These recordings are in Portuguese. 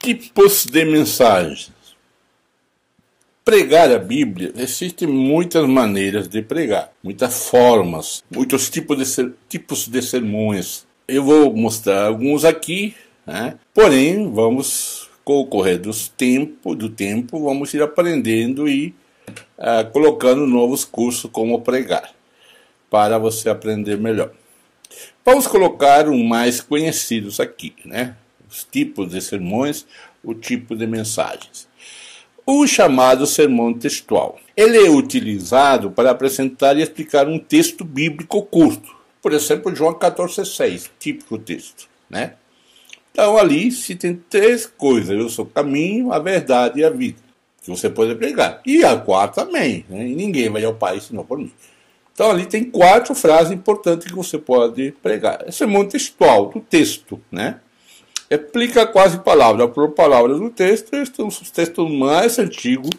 Tipos de mensagens. Pregar a Bíblia, existem muitas maneiras de pregar, muitas formas, muitos tipos de sermões. Eu vou mostrar alguns aqui, né? Porém, vamos, com o correr do tempo, vamos ir aprendendo e colocando novos cursos como pregar, para você aprender melhor. Vamos colocar os mais conhecidos aqui, né? Os tipos de sermões, o tipo de mensagens. O chamado sermão textual. Ele é utilizado para apresentar e explicar um texto bíblico curto. Por exemplo, João 14,6, típico texto, né? Então ali se tem três coisas: eu sou o caminho, a verdade e a vida, que você pode pregar. E a quarta, amém, né? E ninguém vai ao Pai senão por mim. Então ali tem 4 frases importantes que você pode pregar. É sermão textual, do texto, né? Explica quase palavra por palavra do texto. Este é um dos textos mais antigos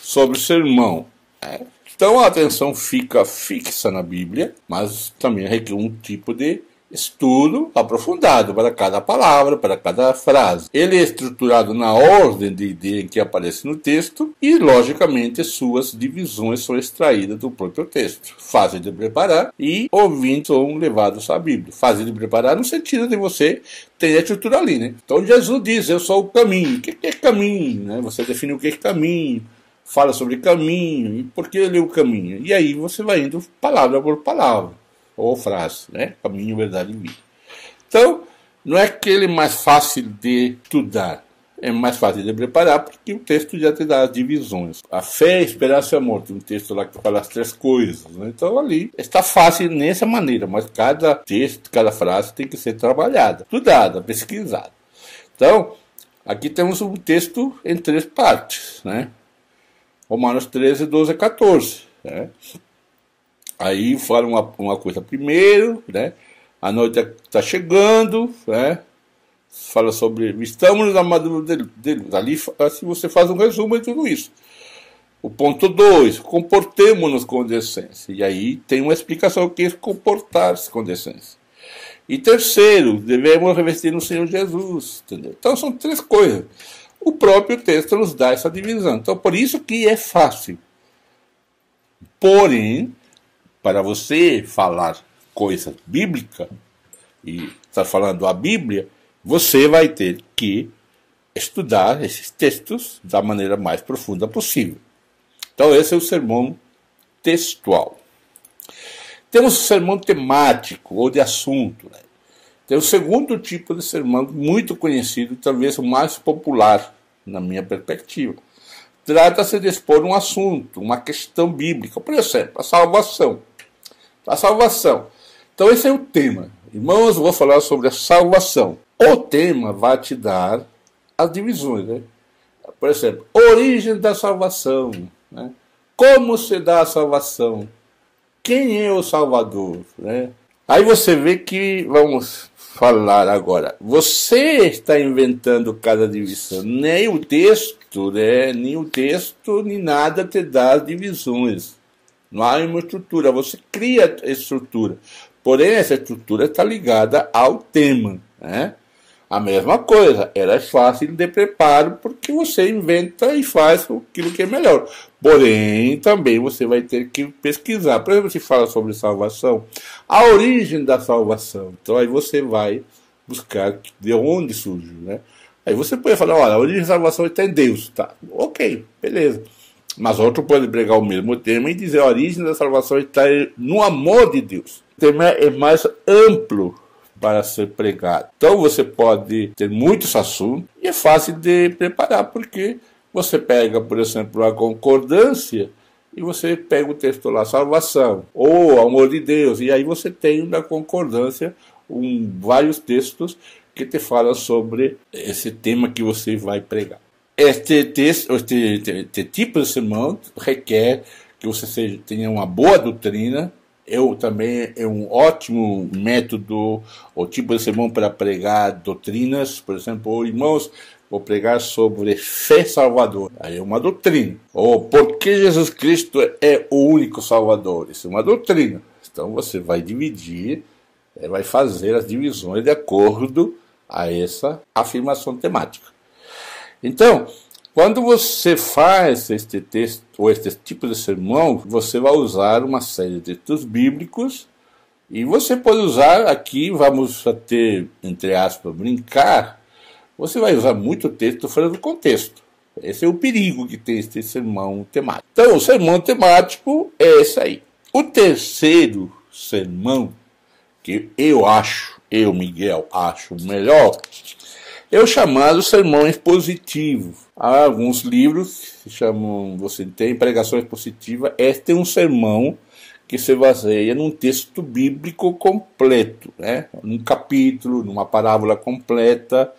sobre sermão, né? Então a atenção fica fixa na Bíblia, mas também requer um tipo de estudo aprofundado para cada palavra, para cada frase. Ele é estruturado na ordem de ideia que aparece no texto e, logicamente, suas divisões são extraídas do próprio texto. Fácil de preparar e ouvintes são levados à Bíblia. Fácil de preparar no sentido de você ter a estrutura ali, né? Então Jesus diz: eu sou o caminho. O que é caminho, né? Você define o que é caminho, fala sobre caminho e por que ele é o caminho. E aí você vai indo palavra por palavra ou frase, né? Caminho, verdade e vida. Então, não é aquele mais fácil de estudar, é mais fácil de preparar, porque o texto já te dá as divisões. A fé, a esperança e o amor, tem um texto lá que fala as 3 coisas, né? Então ali está fácil nessa maneira, mas cada texto, cada frase tem que ser trabalhada, estudada, pesquisada. Então, aqui temos um texto em 3 partes, né? Romanos 13, 12 a 14, né? Aí fala uma coisa primeiro, né? A noite está chegando, né? Fala sobre estamos na armadura de luz. Ali assim você faz um resumo de tudo isso. O ponto 2, comportemo-nos com decência. E aí tem uma explicação do que é comportar-se com decência. E terceiro, devemos revestir no Senhor Jesus. Entendeu? Então são 3 coisas. O próprio texto nos dá essa divisão. Então por isso que é fácil. Porém, para você falar coisa bíblica e estar falando a Bíblia, você vai ter que estudar esses textos da maneira mais profunda possível. Então esse é o sermão textual. Temos o sermão temático ou de assunto, né? Tem o segundo tipo de sermão muito conhecido, talvez o mais popular na minha perspectiva. Trata-se de expor um assunto, uma questão bíblica, por exemplo, a salvação. A salvação. Então esse é o tema. Irmãos, eu vou falar sobre a salvação. O tema vai te dar as divisões, né? Por exemplo, origem da salvação, né? Como se dá a salvação? Quem é o Salvador, né? Aí você vê que, vamos falar agora, você está inventando cada divisão. Nem o texto, né? Nem o texto, nem nada te dá as divisões. Não há uma estrutura, você cria a estrutura. Porém, essa estrutura está ligada ao tema, né? A mesma coisa, ela é fácil de preparo porque você inventa e faz aquilo que é melhor. Porém, também você vai ter que pesquisar. Por exemplo, se fala sobre salvação, a origem da salvação. Então aí você vai buscar de onde surge, né? Aí você pode falar: olha, a origem da salvação está em Deus. Tá, ok, beleza. Mas outro pode pregar o mesmo tema e dizer: a origem da salvação está no amor de Deus. O tema é mais amplo para ser pregado. Então você pode ter muitos assuntos e é fácil de preparar, porque você pega, por exemplo, a concordância e você pega o texto lá, salvação, ou amor de Deus, e aí você tem na concordância vários textos que te falam sobre esse tema que você vai pregar. Este tipo de sermão requer que você tenha uma boa doutrina. Também é um ótimo método, o tipo de sermão para pregar doutrinas. Por exemplo, irmãos, vou pregar sobre fé salvadora. Aí é uma doutrina. Ou por que Jesus Cristo é o único salvador. Isso é uma doutrina. Então você vai dividir, vai fazer as divisões de acordo a essa afirmação temática. Então, quando você faz este texto ou este tipo de sermão, você vai usar uma série de textos bíblicos e você pode usar aqui, vamos até, entre aspas, brincar, você vai usar muito texto fora do contexto. Esse é o perigo que tem este sermão temático. Então, o sermão temático é esse aí. O terceiro sermão, que eu, Miguel, acho melhor, é o chamado sermão expositivo. Há alguns livros que chamam, você tem pregação expositiva. Este é um sermão que se baseia num texto bíblico completo, né? Num capítulo, numa parábola completa,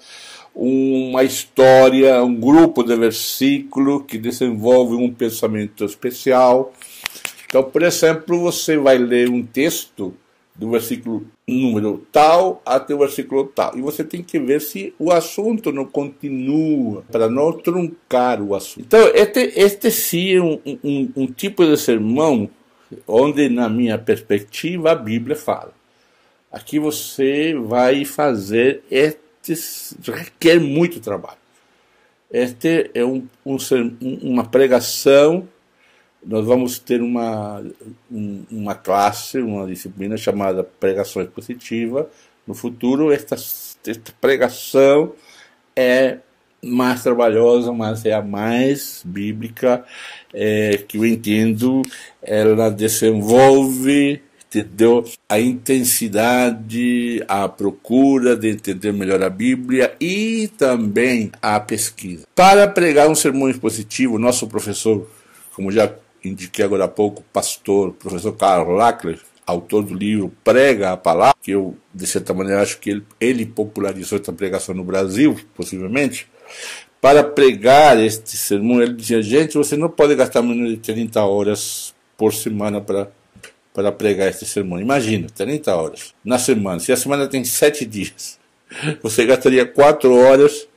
uma história, um grupo de versículos que desenvolve um pensamento especial. Então, por exemplo, você vai ler um texto do versículo número tal até o versículo tal. E você tem que ver se o assunto não continua, para não truncar o assunto. Então, este sim é um tipo de sermão onde, na minha perspectiva, a Bíblia fala. Aqui você vai fazer, requer muito trabalho. Este é uma pregação. Nós vamos ter uma classe, uma disciplina chamada pregação expositiva. No futuro, esta pregação é mais trabalhosa, mas é a mais bíblica, que eu entendo. Ela desenvolve, entendeu, a intensidade, a procura de entender melhor a Bíblia e também a pesquisa. Para pregar um sermão expositivo, nosso professor, como já indiquei agora há pouco, pastor, professor Karl Lackler, autor do livro Prega a Palavra, que eu, de certa maneira, acho que ele popularizou essa pregação no Brasil, possivelmente. Para pregar este sermão, ele dizia: gente, você não pode gastar menos de 30 horas por semana para pregar este sermão. Imagina, 30 horas na semana. Se a semana tem 7 dias, você gastaria 4 horas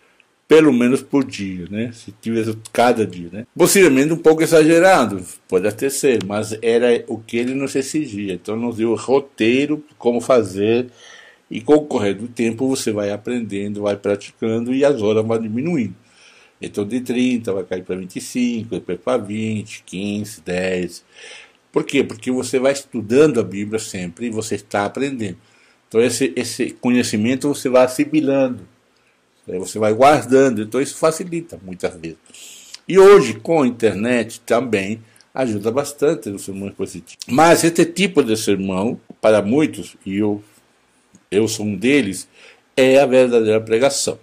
pelo menos por dia, né? Se tivesse cada dia, né? Possivelmente um pouco exagerado, pode até ser, mas era o que ele nos exigia. Então nos deu o roteiro, como fazer, e com o correr do tempo você vai aprendendo, vai praticando e as horas vão diminuindo. Então de 30 vai cair para 25, depois para 20, 15, 10. Por quê? Porque você vai estudando a Bíblia sempre e você está aprendendo. Então esse conhecimento você vai assimilando. Você vai guardando, então isso facilita muitas vezes. E hoje, com a internet, também ajuda bastante no sermão expositivo. Mas esse tipo de sermão, para muitos, e eu sou um deles, é a verdadeira pregação.